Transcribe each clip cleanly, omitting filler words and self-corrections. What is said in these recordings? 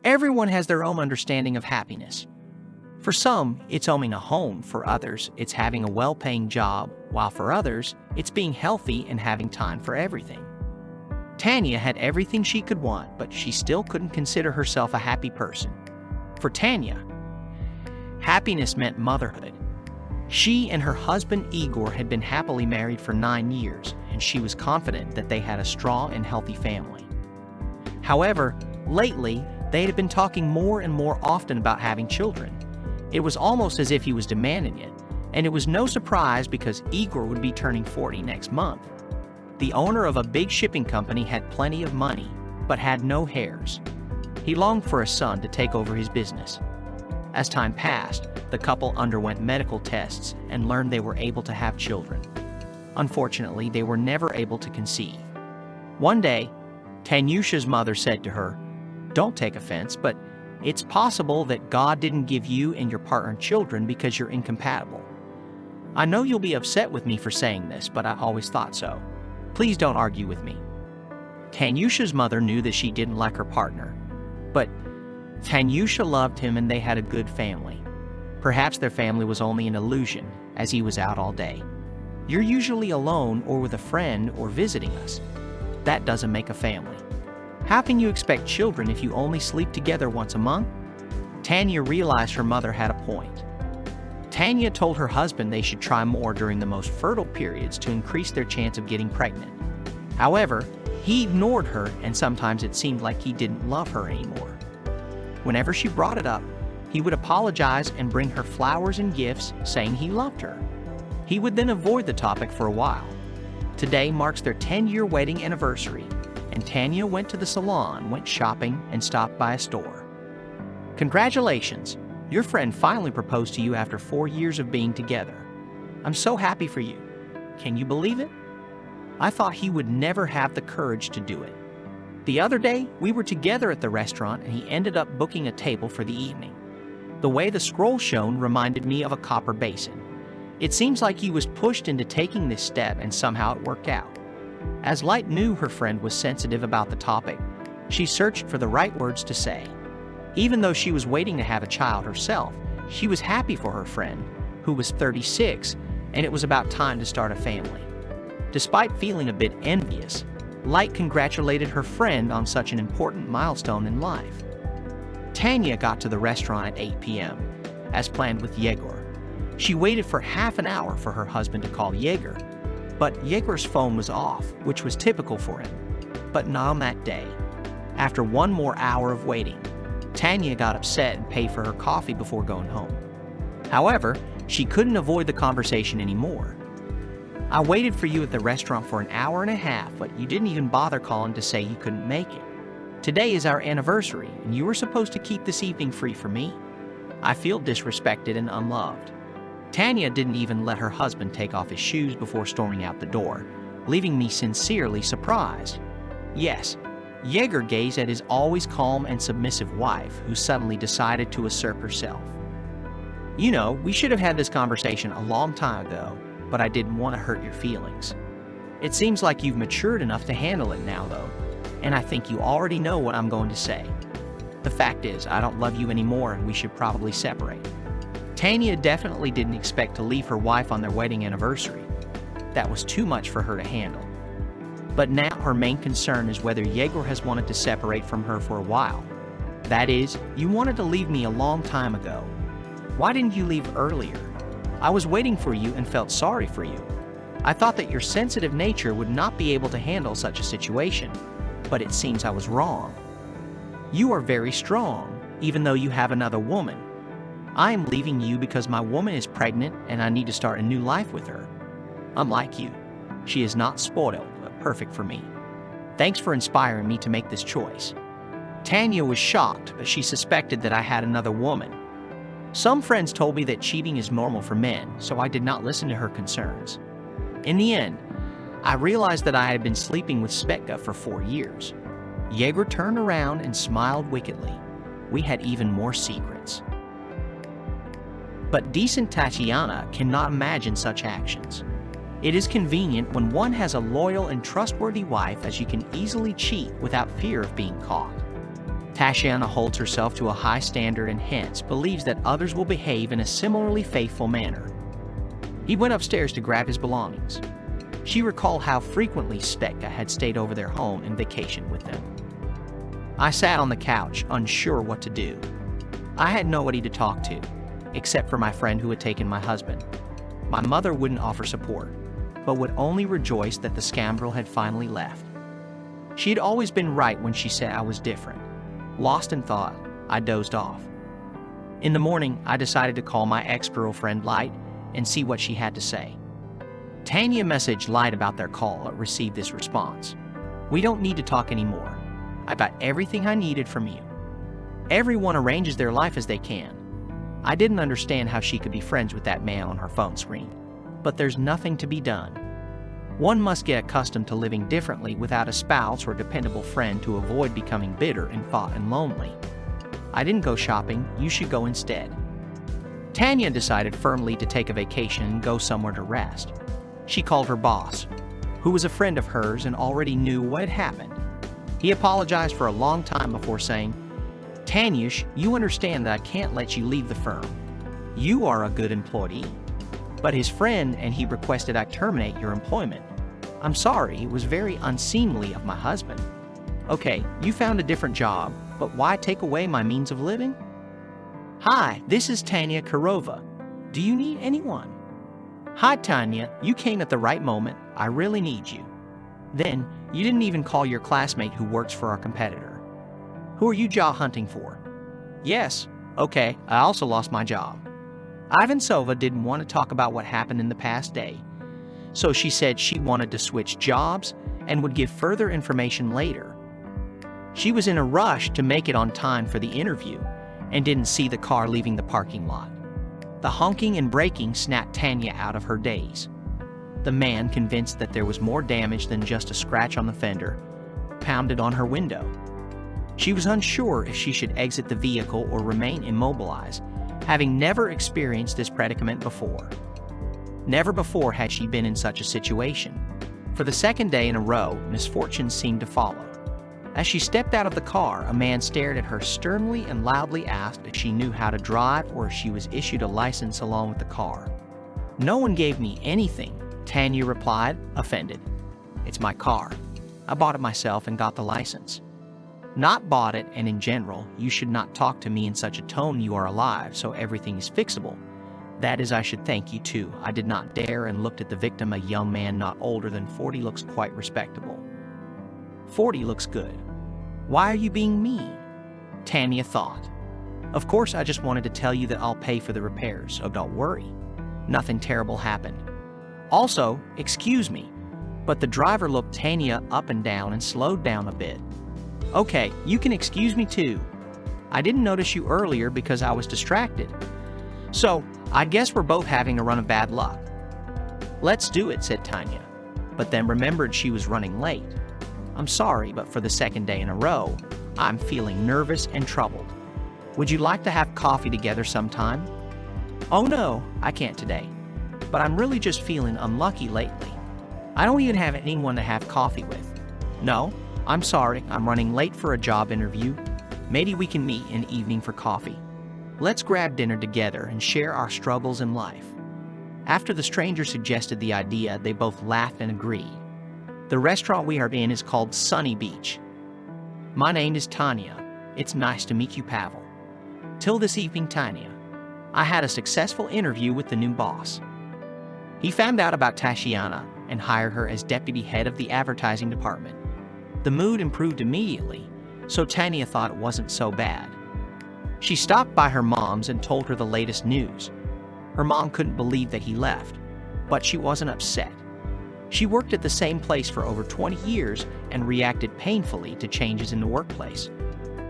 Everyone has their own understanding of happiness. For some, it's owning a home. For others, it's having a well-paying job, while for others, it's being healthy and having time for everything. Tanya had everything she could want, but she still couldn't consider herself a happy person. For Tanya, happiness meant motherhood. She and her husband Egor had been happily married for 9 years, and she was confident that they had a strong and healthy family. However, lately, they had been talking more and more often about having children. It was almost as if he was demanding it, and it was no surprise because Egor would be turning 40 next month. The owner of a big shipping company had plenty of money, but had no heirs. He longed for a son to take over his business. As time passed, the couple underwent medical tests and learned they were able to have children. Unfortunately, they were never able to conceive. One day, Tanyusha's mother said to her, "Don't take offense, but it's possible that God didn't give you and your partner children because you're incompatible. I know you'll be upset with me for saying this, but I always thought so. Please don't argue with me." Tanyusha's mother knew that she didn't like her partner, but Tanyusha loved him and they had a good family. Perhaps their family was only an illusion, as he was out all day. "You're usually alone or with a friend or visiting us. That doesn't make a family. How can you expect children if you only sleep together once a month?" Tanya realized her mother had a point. Tanya told her husband they should try more during the most fertile periods to increase their chance of getting pregnant. However, he ignored her, and sometimes it seemed like he didn't love her anymore. Whenever she brought it up, he would apologize and bring her flowers and gifts, saying he loved her. He would then avoid the topic for a while. Today marks their 10-year wedding anniversary, and Tanya went to the salon, went shopping, and stopped by a store. "Congratulations! Your friend finally proposed to you after 4 years of being together. I'm so happy for you. Can you believe it? I thought he would never have the courage to do it. The other day, we were together at the restaurant and he ended up booking a table for the evening. The way the scroll shone reminded me of a copper basin. It seems like he was pushed into taking this step and somehow it worked out." As Light knew her friend was sensitive about the topic, she searched for the right words to say. Even though she was waiting to have a child herself, she was happy for her friend, who was 36, and it was about time to start a family. Despite feeling a bit envious, Light congratulated her friend on such an important milestone in life. Tanya got to the restaurant at 8 p.m., as planned with Egor. She waited for half an hour for her husband to call Egor, but Egor's phone was off, which was typical for him. But not on that day. After one more hour of waiting, Tanya got upset and paid for her coffee before going home. However, she couldn't avoid the conversation anymore. "I waited for you at the restaurant for an hour and a half, but you didn't even bother calling to say you couldn't make it. Today is our anniversary, and you were supposed to keep this evening free for me. I feel disrespected and unloved." Tanya didn't even let her husband take off his shoes before storming out the door, leaving me sincerely surprised. Yes, Egor gazed at his always calm and submissive wife, who suddenly decided to assert herself. "You know, we should have had this conversation a long time ago, but I didn't want to hurt your feelings. It seems like you've matured enough to handle it now, though, and I think you already know what I'm going to say. The fact is, I don't love you anymore and we should probably separate." Tanya definitely didn't expect to leave her wife on their wedding anniversary. That was too much for her to handle. But now her main concern is whether Egor has wanted to separate from her for a while. "That is, you wanted to leave me a long time ago. Why didn't you leave earlier? I was waiting for you and felt sorry for you. I thought that your sensitive nature would not be able to handle such a situation, but it seems I was wrong. You are very strong, even though you have another woman. I am leaving you because my woman is pregnant and I need to start a new life with her. Unlike you, she is not spoiled, but perfect for me. Thanks for inspiring me to make this choice." Tanya was shocked, but she suspected that I had another woman. Some friends told me that cheating is normal for men, so I did not listen to her concerns. In the end, I realized that I had been sleeping with Svetka for 4 years. Egor turned around and smiled wickedly. We had even more secrets. But decent Tatiana cannot imagine such actions. It is convenient when one has a loyal and trustworthy wife, as you can easily cheat without fear of being caught. Tatiana holds herself to a high standard and hence believes that others will behave in a similarly faithful manner. He went upstairs to grab his belongings. She recalled how frequently Spekta had stayed over their home and vacationed with them. I sat on the couch, unsure what to do. I had nobody to talk to, except for my friend who had taken my husband. My mother wouldn't offer support, but would only rejoice that the scoundrel had finally left. She had always been right when she said I was different. Lost in thought, I dozed off. In the morning, I decided to call my ex-girlfriend Light and see what she had to say. Tanya messaged Light about their call but received this response. "We don't need to talk anymore. I got everything I needed from you." Everyone arranges their life as they can. I didn't understand how she could be friends with that man on her phone screen, but there's nothing to be done. One must get accustomed to living differently without a spouse or dependable friend to avoid becoming bitter and thought and lonely. I didn't go shopping, you should go instead. Tanya decided firmly to take a vacation and go somewhere to rest. She called her boss, who was a friend of hers and already knew what had happened. He apologized for a long time before saying, "Tanyusha, you understand that I can't let you leave the firm. You are a good employee." But his friend and he requested I terminate your employment. "I'm sorry, it was very unseemly of my husband." "Okay, you found a different job, but why take away my means of living?" "Hi, this is Tanya Karova. Do you need anyone?" "Hi, Tanya, you came at the right moment. I really need you." Then, you didn't even call your classmate who works for our competitor. "Who are you job hunting for?" "Yes, okay, I also lost my job." Ivansova didn't want to talk about what happened in the past day, so she said she wanted to switch jobs and would give further information later. She was in a rush to make it on time for the interview and didn't see the car leaving the parking lot. The honking and braking snapped Tanya out of her daze. The man, convinced that there was more damage than just a scratch on the fender, pounded on her window. She was unsure if she should exit the vehicle or remain immobilized, having never experienced this predicament before. Never before had she been in such a situation. For the second day in a row, misfortune seemed to follow. As she stepped out of the car, a man stared at her sternly and loudly asked if she knew how to drive or if she was issued a license along with the car. "No one gave me anything," Tanya replied, offended. "It's my car. I bought it myself and got the license." "Not bought it, and in general, you should not talk to me in such a tone. You are alive, so everything is fixable. That is, I should thank you too." I did not dare and looked at the victim. A young man not older than 40 looks quite respectable. 40 looks good. "Why are you being mean?" Tanya thought. "Of course, I just wanted to tell you that I'll pay for the repairs, so don't worry. Nothing terrible happened. Also, excuse me," but the driver looked Tanya up and down and slowed down a bit. "Okay, you can excuse me too. I didn't notice you earlier because I was distracted. So, I guess we're both having a run of bad luck." "Let's do it," said Tanya, but then remembered she was running late. "I'm sorry, but for the second day in a row, I'm feeling nervous and troubled. Would you like to have coffee together sometime?" "Oh no, I can't today. But I'm really just feeling unlucky lately. I don't even have anyone to have coffee with." "No, I'm sorry, I'm running late for a job interview. Maybe we can meet in the evening for coffee. Let's grab dinner together and share our struggles in life." After the stranger suggested the idea, they both laughed and agreed. "The restaurant we are in is called Sunny Beach." "My name is Tanya. It's nice to meet you, Pavel." "Till this evening, Tanya. I had a successful interview with the new boss. He found out about Tatiana and hired her as deputy head of the advertising department." The mood improved immediately, so Tanya thought it wasn't so bad. She stopped by her mom's and told her the latest news. Her mom couldn't believe that he left, but she wasn't upset. She worked at the same place for over 20 years and reacted painfully to changes in the workplace.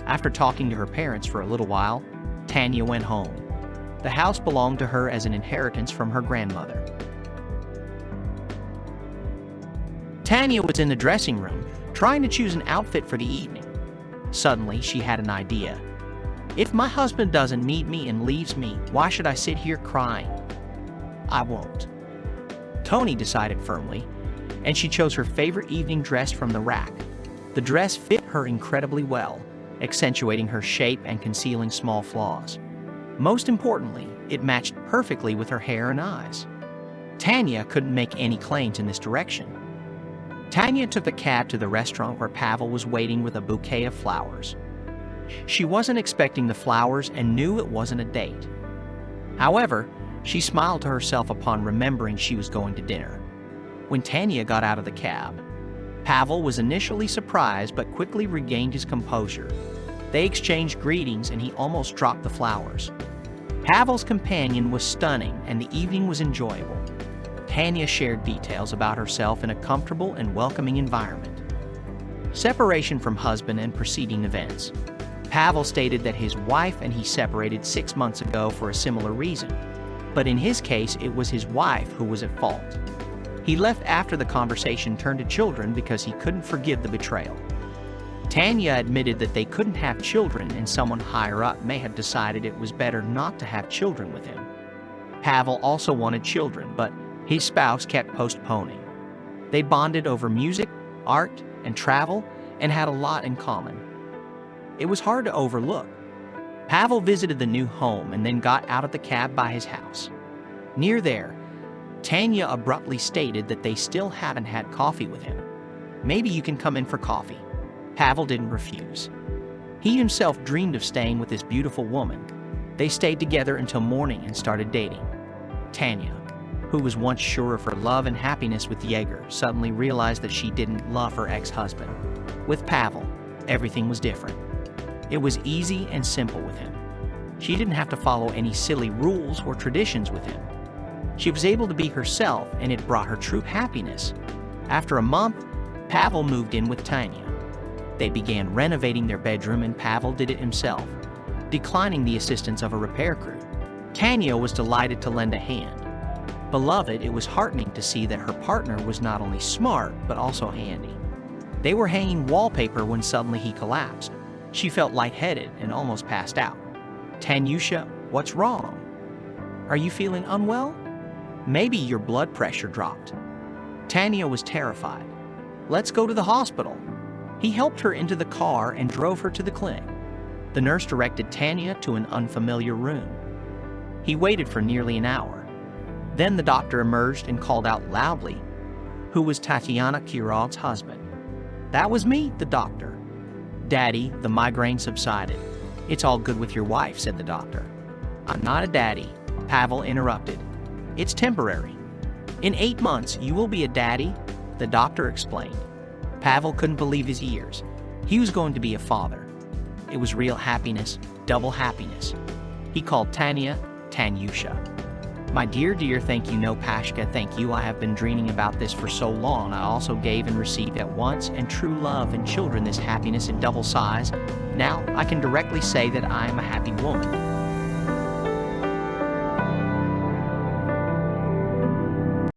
After talking to her parents for a little while, Tanya went home. The house belonged to her as an inheritance from her grandmother. Tanya was in the dressing room, trying to choose an outfit for the evening. Suddenly, she had an idea. "If my husband doesn't need me and leaves me, why should I sit here crying? I won't." Tony decided firmly, and she chose her favorite evening dress from the rack. The dress fit her incredibly well, accentuating her shape and concealing small flaws. Most importantly, it matched perfectly with her hair and eyes. Tanya couldn't make any claims in this direction. Tanya took the cab to the restaurant where Pavel was waiting with a bouquet of flowers. She wasn't expecting the flowers and knew it wasn't a date. However, she smiled to herself upon remembering she was going to dinner. When Tanya got out of the cab, Pavel was initially surprised but quickly regained his composure. They exchanged greetings and he almost dropped the flowers. Pavel's companion was stunning and the evening was enjoyable. Tanya shared details about herself in a comfortable and welcoming environment. Separation from husband and preceding events. Pavel stated that his wife and he separated 6 months ago for a similar reason, but in his case it was his wife who was at fault. He left after the conversation turned to children because he couldn't forgive the betrayal. Tanya admitted that they couldn't have children and someone higher up may have decided it was better not to have children with him. Pavel also wanted children, but his spouse kept postponing. They bonded over music, art, and travel, and had a lot in common. It was hard to overlook. Pavel visited the new home and then got out of the cab by his house. Near there, Tanya abruptly stated that they still haven't had coffee with him. Maybe you can come in for coffee. Pavel didn't refuse. He himself dreamed of staying with this beautiful woman. They stayed together until morning and started dating. Tanya, who was once sure of her love and happiness with Egor, suddenly realized that she didn't love her ex-husband. With Pavel, everything was different. It was easy and simple with him. She didn't have to follow any silly rules or traditions with him. She was able to be herself, and it brought her true happiness. After a month, Pavel moved in with Tanya. They began renovating their bedroom, and Pavel did it himself, declining the assistance of a repair crew. Tanya was delighted to lend a hand. Beloved, it was heartening to see that her partner was not only smart, but also handy. They were hanging wallpaper when suddenly he collapsed. She felt lightheaded and almost passed out. Tanyusha, what's wrong? Are you feeling unwell? Maybe your blood pressure dropped. Tanya was terrified. Let's go to the hospital. He helped her into the car and drove her to the clinic. The nurse directed Tanya to an unfamiliar room. He waited for nearly an hour. Then the doctor emerged and called out loudly, "Who was Tatiana Kirov's husband?" "That was me," the doctor. "Daddy, the migraine subsided. It's all good with your wife," said the doctor. "I'm not a daddy," Pavel interrupted. "It's temporary. In 8 months, you will be a daddy," the doctor explained. Pavel couldn't believe his ears. He was going to be a father. It was real happiness, double happiness. He called Tanya, Tanyusha. "My dear, thank you, no Pashka, thank you. I have been dreaming about this for so long. I also gave and received at once, and true love and children, this happiness in double size. Now I can directly say that I am a happy woman."